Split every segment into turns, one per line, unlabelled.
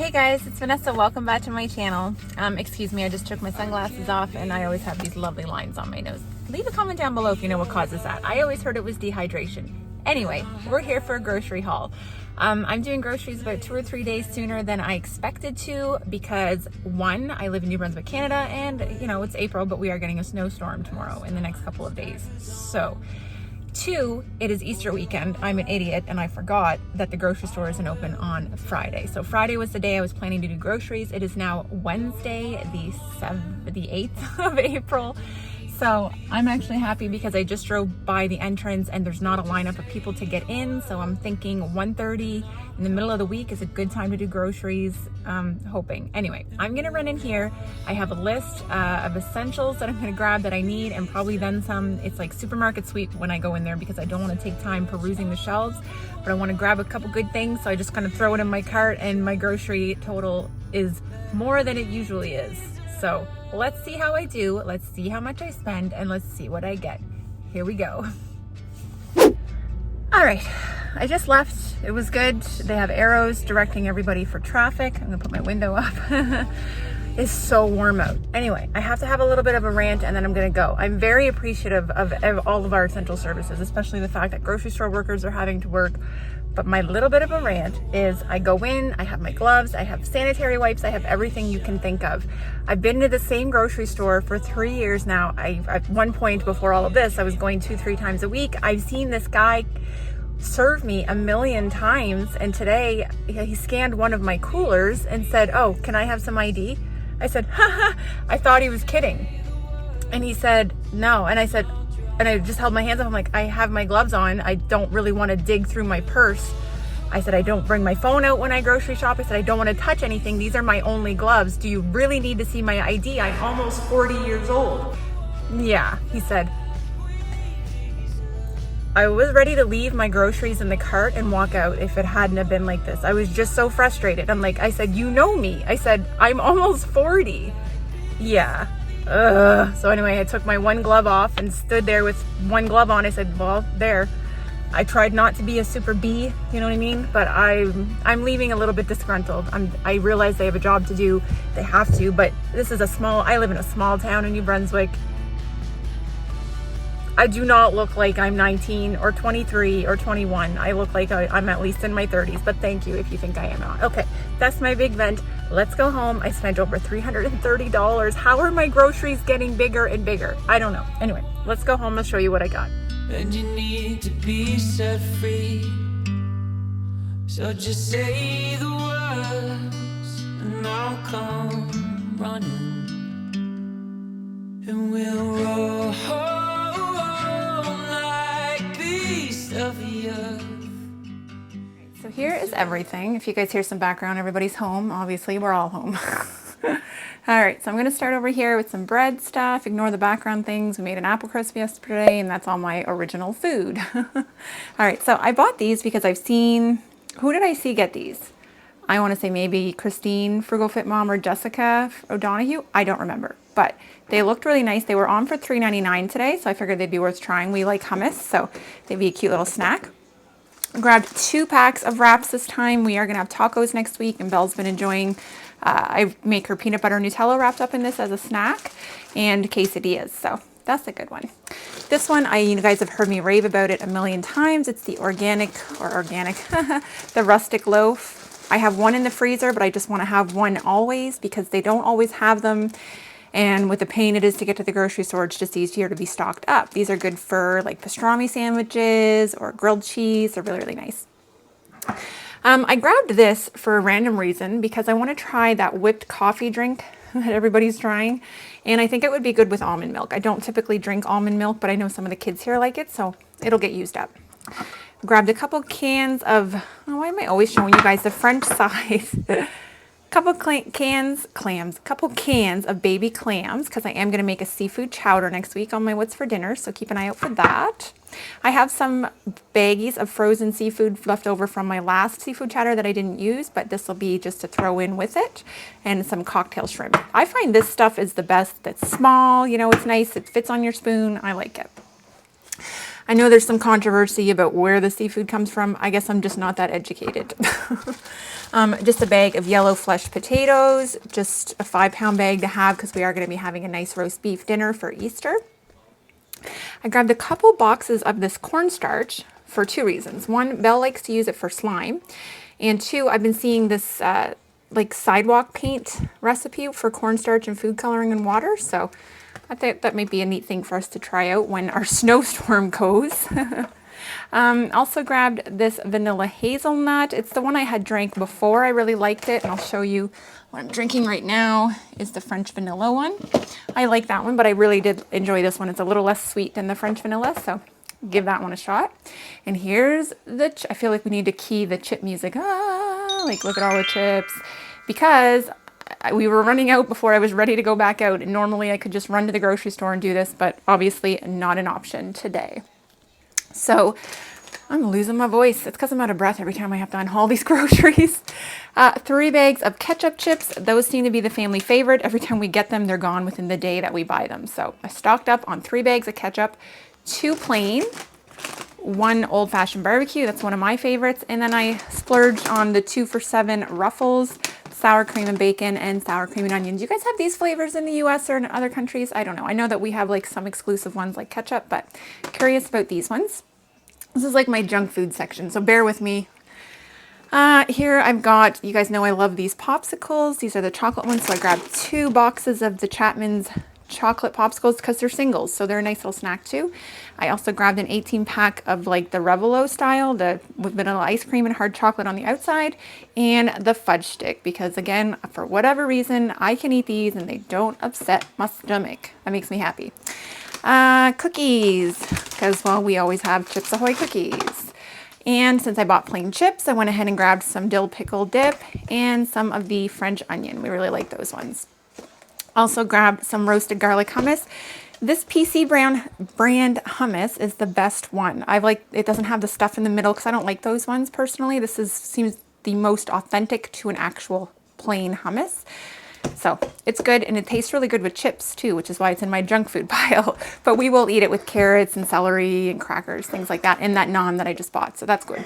Hey guys, it's Vanessa. Welcome back to my channel. Excuse me, I just took my sunglasses off and I always have these lovely lines on my nose. Leave a comment down below if you know what causes that. I always heard it was dehydration. Anyway, we're here for a grocery haul. I'm doing groceries about 2 or 3 days sooner than I expected to because one, I live in New Brunswick, Canada, and you know, it's April, but we are getting a snowstorm tomorrow in the next couple of days. So, two, it is Easter weekend. I'm an idiot and I forgot that the grocery store isn't open on Friday. So Friday was the day I was planning to do groceries. It is now Wednesday, the 8th of April. So I'm actually happy because I just drove by the entrance and there's not a lineup of people to get in. So I'm thinking 1:30 in the middle of the week is a good time to do groceries, hoping. Anyway, I'm gonna run in here. I have a list of essentials that I'm gonna grab that I need and probably then some. It's like supermarket sweep when I go in there because I don't wanna take time perusing the shelves, but I wanna grab a couple good things. So I just kind of throw it in my cart and my grocery total is more than it usually is. So let's see how I do, let's see how much I spend, and let's see what I get. Here we go. All right, I just left. It was good. They have arrows directing everybody for traffic. I'm gonna put my window up. It's so warm out. Anyway, I have to have a little bit of a rant and then I'm gonna go. I'm very appreciative of all of our essential services, especially the fact that grocery store workers are having to work. But my little bit of a rant is I go in, I have my gloves, I have sanitary wipes, I have everything you can think of. I've been to the same grocery store for 3 years now. At one point before all of this, I was going 2-3 times a week. I've seen this guy serve me a million times. And today he scanned one of my coolers and said, "Oh, can I have some ID?" I said, "Haha." I thought he was kidding. And he said, "No." And I said, and I just held my hands up. I'm like, I have my gloves on. I don't really want to dig through my purse. I said, I don't bring my phone out when I grocery shop. I said, I don't want to touch anything. These are my only gloves. Do you really need to see my ID? I'm almost 40 years old. Yeah, he said. I was ready to leave my groceries in the cart and walk out if it hadn't have been like this. I was just so frustrated. I said, you know me. I said, I'm almost 40. Yeah. So anyway, I took my one glove off and stood there with one glove on. I said, well, there. I tried not to be a super bee, you know what I mean? But I'm leaving a little bit disgruntled. I realize they have a job to do. They have to, but this is I live in a small town in New Brunswick. I do not look like I'm 19 or 23 or 21. I look like I'm at least in my 30s, but thank you if you think I am not. Okay, that's my big vent. Let's go home. I spent over $330. How are my groceries getting bigger and bigger? I don't know. Anyway, let's go home. I'll show you what I got.
And you need to be set free. So just say the words and I'll come running. And we'll roll like beasts of the earth.
So here is everything. If you guys hear some background, everybody's home. Obviously, we're all home. All right, so I'm gonna start over here with some bread stuff. Ignore the background things. We made an apple crisp yesterday and that's all my original food. All right, so I bought these because I've seen, who did I see get these? I wanna say maybe Christine, Frugal Fit Mom, or Jessica O'Donoghue. I don't remember, but they looked really nice. They were on for $3.99 today, so I figured they'd be worth trying. We like hummus, so they'd be a cute little snack. Grabbed 2 packs of wraps this time. We are gonna have tacos next week and Belle's been enjoying, I make her peanut butter Nutella wrapped up in this as a snack, and quesadillas, so that's a good one. This one, you guys have heard me rave about it a million times. It's the the rustic loaf. I have one in the freezer, but I just wanna have one always because they don't always have them. And with the pain it is to get to the grocery store, it's just easier to be stocked up. These are good for like pastrami sandwiches or grilled cheese. They're really, really nice. I grabbed this for a random reason because I want to try that whipped coffee drink that everybody's trying. And I think it would be good with almond milk. I don't typically drink almond milk, but I know some of the kids here like it, so it'll get used up. Grabbed a couple cans of, why am I always showing you guys the French size? Couple cans of baby clams because I am going to make a seafood chowder next week on my What's for Dinner, so keep an eye out for that. I have some baggies of frozen seafood left over from my last seafood chowder that I didn't use, but this will be just to throw in with it, and some cocktail shrimp. I find this stuff is the best. It's small, you know, it's nice, it fits on your spoon. I like it. I know there's some controversy about where the seafood comes from. I guess I'm just not that educated. Just a bag of yellow fleshed potatoes, just a 5-pound bag to have because we are going to be having a nice roast beef dinner for Easter. I grabbed a couple boxes of this cornstarch for 2 reasons. One, Belle likes to use it for slime. And 2, I've been seeing this like sidewalk paint recipe for cornstarch and food coloring and water. So I think that might be a neat thing for us to try out when our snowstorm goes. Also grabbed this vanilla hazelnut. It's the one I had drank before. I really liked it, and I'll show you what I'm drinking right now is the French vanilla one. I like that one, but I really did enjoy this one. It's a little less sweet than the French vanilla, so give that one a shot. And here's I feel like we need to key the chip music. Like look at all the chips, because we were running out before I was ready to go back out, and normally I could just run to the grocery store and do this, but obviously not an option today. So I'm losing my voice. It's because I'm out of breath every time I have to unhaul these groceries. 3 bags of ketchup chips. Those seem to be the family favorite. Every time we get them, they're gone within the day that we buy them. So I stocked up on 3 bags of ketchup, 2 plain, 1 old-fashioned barbecue. That's one of my favorites. And then I splurged on the 2 for $7 Ruffles, sour cream and bacon, and sour cream and onions. You guys have these flavors in the US or in other countries? I don't know. I know that we have like some exclusive ones like ketchup, but curious about these ones. This is like my junk food section, so bear with me. Here I've got, you guys know I love these popsicles. These are the chocolate ones, so I grabbed 2 boxes of the Chapman's chocolate popsicles because they're singles, so they're a nice little snack too. I also grabbed an 18-pack of like the Revelo style, with vanilla ice cream and hard chocolate on the outside, and the fudge stick, because again, for whatever reason, I can eat these and they don't upset my stomach. That makes me happy. Cookies, because, well, we always have Chips Ahoy cookies. And since I bought plain chips, I went ahead and grabbed some dill pickle dip and some of the French onion. We really like those ones. Also grabbed some roasted garlic hummus. This PC brand hummus is the best one. It doesn't have the stuff in the middle because I don't like those ones personally. This seems the most authentic to an actual plain hummus. So it's good, and it tastes really good with chips too, which is why it's in my junk food pile. But we will eat it with carrots and celery and crackers, things like that, and that naan that I just bought. So that's good.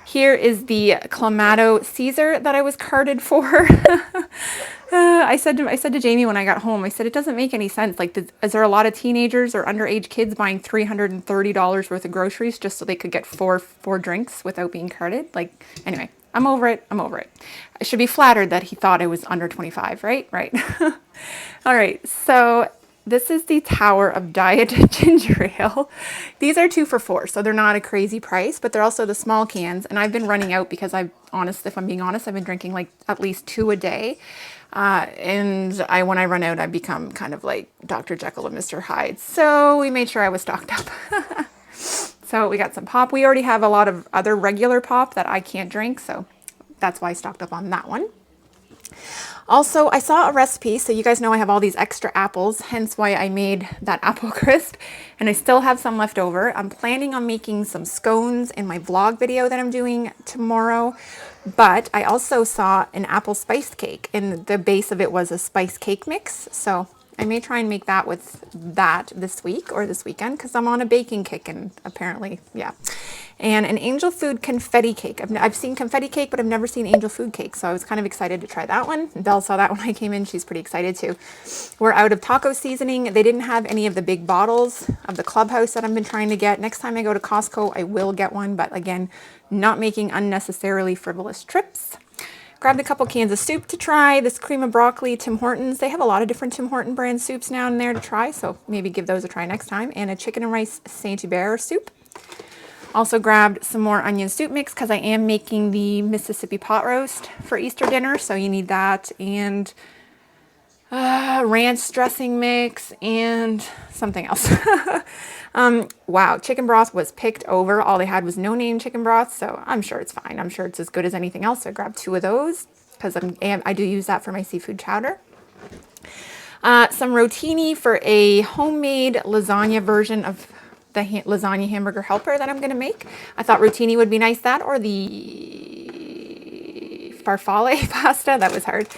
Here is the Clamato Caesar that I was carded for. I said to Jamie when I got home, I said, it doesn't make any sense. Like, is there a lot of teenagers or underage kids buying $330 worth of groceries just so they could get four drinks without being carded? Like, anyway, I'm over it. I should be flattered that he thought I was under 25, right? Right. All right. So this is the Tower of Diet Ginger Ale. These are 2 for $4, so they're not a crazy price, but they're also the small cans. And I've been running out because if I'm being honest, I've been drinking like at least 2 a day. And when I run out, I become kind of like Dr. Jekyll and Mr. Hyde. So we made sure I was stocked up. So we got some pop. We already have a lot of other regular pop that I can't drink, so that's why I stocked up on that one. Also, I saw a recipe, so you guys know I have all these extra apples, hence why I made that apple crisp, and I still have some left over. I'm planning on making some scones in my vlog video that I'm doing tomorrow, but I also saw an apple spiced cake, and the base of it was a spice cake mix, so I may try and make that with that this week or this weekend because I'm on a baking kick, and apparently, yeah. And an angel food confetti cake. I've seen confetti cake, but I've never seen angel food cake, so I was kind of excited to try that one. Belle saw that when I came in. She's pretty excited too. We're out of taco seasoning. They didn't have any of the big bottles of the Clubhouse that I've been trying to get. Next time I go to Costco, I will get one, but again, not making unnecessarily frivolous trips. Grabbed a couple cans of soup to try. This cream of broccoli, Tim Hortons. They have a lot of different Tim Horton brand soups now and there to try, so maybe give those a try next time. And a chicken and rice Saint-Hubert soup. Also grabbed some more onion soup mix because I am making the Mississippi pot roast for Easter dinner, so you need that. And ranch dressing mix and something else. Wow, chicken broth was picked over. All they had was no-name chicken broth, so I'm sure it's fine. I'm sure it's as good as anything else. So I grabbed 2 of those because I do use that for my seafood chowder. Some rotini for a homemade lasagna version of the lasagna hamburger helper that I'm going to make. I thought rotini would be nice, that or the farfalle pasta. That was hard.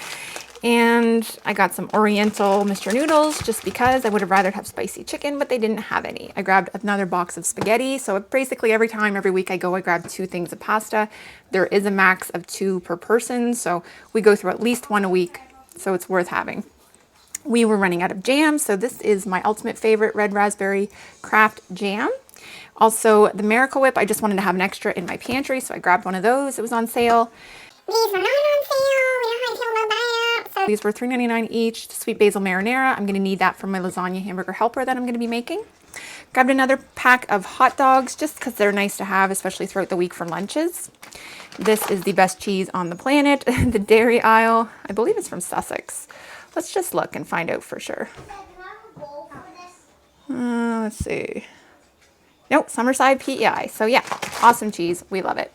And I got some Oriental Mr. Noodles just because I would have rather have spicy chicken, but they didn't have any. I grabbed another box of spaghetti. So basically every week I go, I grab 2 things of pasta. There is a max of 2 per person. So we go through at least 1 a week. So it's worth having. We were running out of jam. So this is my ultimate favorite red raspberry craft jam. Also the Miracle Whip, I just wanted to have an extra in my pantry. So I grabbed one of those. It was on sale. These were not on sale. We don't have to buy it. So these were $3.99 each. Sweet basil marinara. I'm going to need that for my lasagna hamburger helper that I'm going to be making. Grabbed another pack of hot dogs just because they're nice to have, especially throughout the week for lunches. This is the best cheese on the planet. The dairy aisle. I believe it's from Sussex. Let's just look and find out for sure. Let's see. Nope, Summerside PEI. So yeah, awesome cheese. We love it.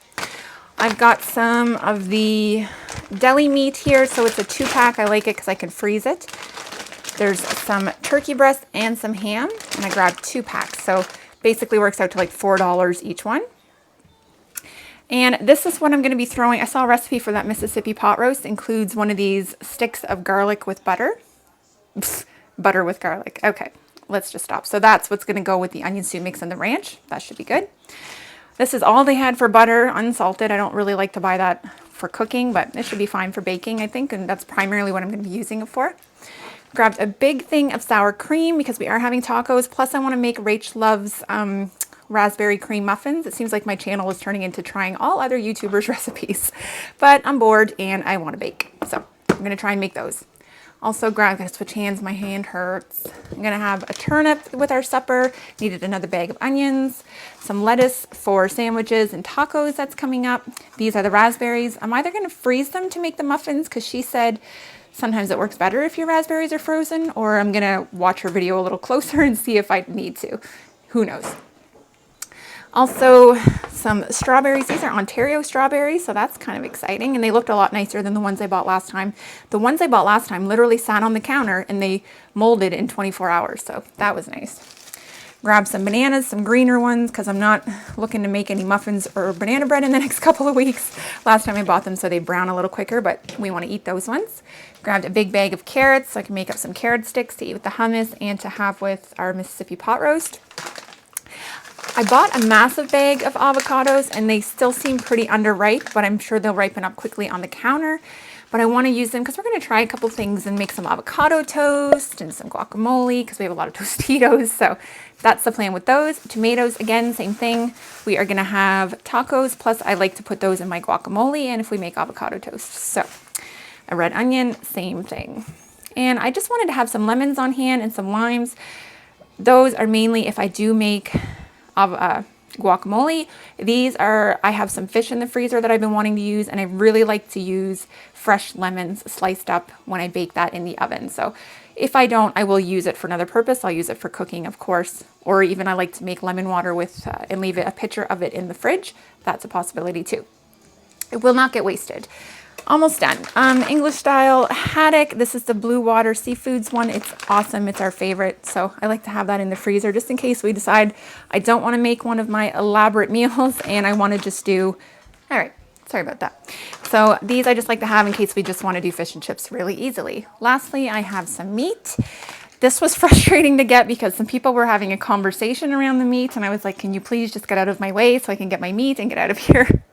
I've got some of the deli meat here, so it's a 2-pack. I like it because I can freeze it. There's some turkey breast and some ham, and I grabbed 2 packs. So basically works out to like $4 each one. And this is what I'm going to be throwing. I saw a recipe for that Mississippi pot roast. Includes one of these sticks of garlic with butter. Psst, butter with garlic. Okay, let's just stop. So that's what's going to go with the onion stew mix and the ranch. That should be good. This is all they had for butter, unsalted. I don't really like to buy that for cooking, but it should be fine for baking, I think, and that's primarily what I'm going to be using it for. Grabbed a big thing of sour cream because we are having tacos, plus I want to make Rach Love's raspberry cream muffins. It seems like my channel is turning into trying all other YouTubers' recipes, but I'm bored and I want to bake, so I'm going to try and make those. Also, I'm going to switch hands. My hand hurts. I'm going to have a turnip with our supper. Needed another bag of onions, some lettuce for sandwiches and tacos that's coming up. These are the raspberries. I'm either going to freeze them to make the muffins because she said sometimes it works better if your raspberries are frozen, or I'm going to watch her video a little closer and see if I need to. Who knows? Also, some strawberries. These are Ontario strawberries, so that's kind of exciting. And they looked a lot nicer than the ones I bought last time. The ones I bought last time literally sat on the counter and they molded in 24 hours, so that was nice. Grab some bananas, some greener ones, because I'm not looking to make any muffins or banana bread in the next couple of weeks. Last time I bought them, so they brown a little quicker, but we want to eat those ones. Grabbed a big bag of carrots so I can make up some carrot sticks to eat with the hummus and to have with our Mississippi pot roast. I bought a massive bag of avocados and they still seem pretty underripe, but I'm sure they'll ripen up quickly on the counter. But I want to use them because we're going to try a couple things and make some avocado toast and some guacamole because we have a lot of Tostitos. So that's the plan with those. Tomatoes, again, same thing. We are going to have tacos, plus I like to put those in my guacamole and if we make avocado toast. So a red onion, same thing. And I just wanted to have some lemons on hand and some limes. Those are mainly if I do make guacamole. These are, I have some fish in the freezer that I've been wanting to use, and I really like to use fresh lemons sliced up when I bake that in the oven. So if I don't, I will use it for another purpose. I'll use it for cooking, of course, or even I like to make lemon water with and leave a pitcher of it in the fridge. That's a possibility too. It will not get wasted. Almost done. English style haddock. This is the Blue Water Seafoods one. It's awesome. It's our favorite. So I like to have that in the freezer just in case we decide I don't want to make one of my elaborate meals and I want to just do, all right, sorry about that. So these I just like to have in case we just want to do fish and chips really easily. Lastly, I have some meat. This was frustrating to get because some people were having a conversation around the meat and I was like, can you please just get out of my way so I can get my meat and get out of here?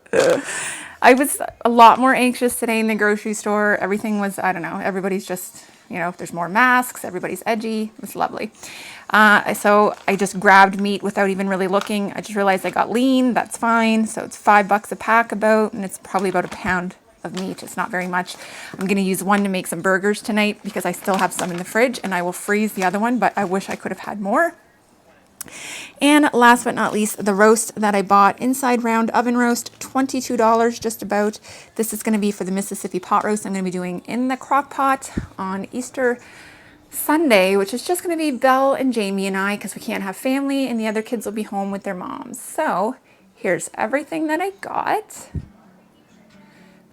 I was a lot more anxious today in the grocery store. Everything was, I don't know, everybody's just, you know, there's more masks, everybody's edgy. It was lovely. So I just grabbed meat without even really looking. I just realized I got lean. That's fine. So it's $5 a pack about, and it's probably about a pound of meat. It's not very much. I'm going to use one to make some burgers tonight because I still have some in the fridge and I will freeze the other one, but I wish I could have had more. And last but not least, the roast that I bought, inside round oven roast, $22 just about. This is going to be for the Mississippi pot roast I'm going to be doing in the crock pot on Easter Sunday, which is just going to be Belle and Jamie and I because we can't have family and the other kids will be home with their moms. So here's everything that I got.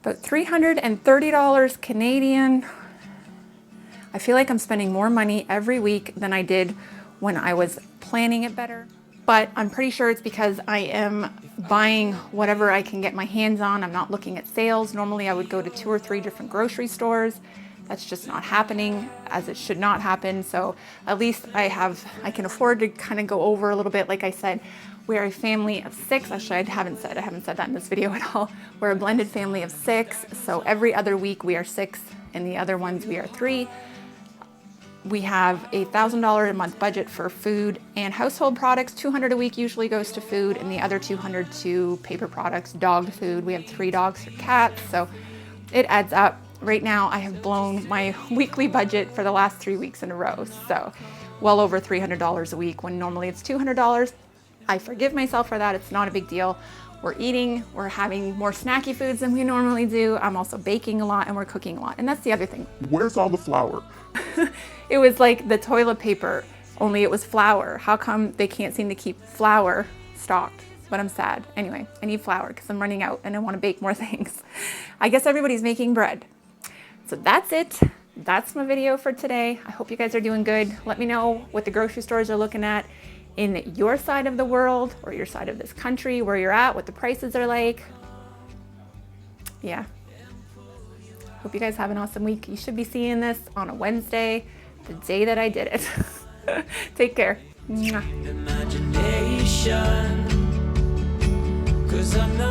About $330 Canadian. I feel like I'm spending more money every week than I did when I was planning it better, but I'm pretty sure it's because I am buying whatever I can get my hands on. I'm not looking at sales. Normally I would go to 2 or 3 different grocery stores. That's just not happening, as it should not happen. So at least I can afford to kind of go over a little bit. Like I said, we're a family of 6. Actually, I haven't said that in this video at all. We're a blended family of 6. So every other week we are 6, and the other ones we are 3. We have a $1,000 a month budget for food and household products. $200 a week usually goes to food, and the other $200 to paper products, dog food. We have 3 dogs or cats, so it adds up. Right now, I have blown my weekly budget for the last 3 weeks in a row, so well over $300 a week when normally it's $200. I forgive myself for that. It's not a big deal. We're eating, we're having more snacky foods than we normally do. I'm also baking a lot, and we're cooking a lot. And that's the other thing.
Where's all the flour?
It was like the toilet paper, only it was flour. How come they can't seem to keep flour stocked? But I'm sad. Anyway, I need flour because I'm running out and I want to bake more things. I guess everybody's making bread. So that's it. That's my video for today. I hope you guys are doing good. Let me know what the grocery stores are looking at in your side of the world or your side of this country, where you're at, what the prices are like. Yeah. Hope you guys have an awesome week. You should be seeing this on a Wednesday, the day that I did it. Take care. Mwah.
Imagination, 'cause I'm not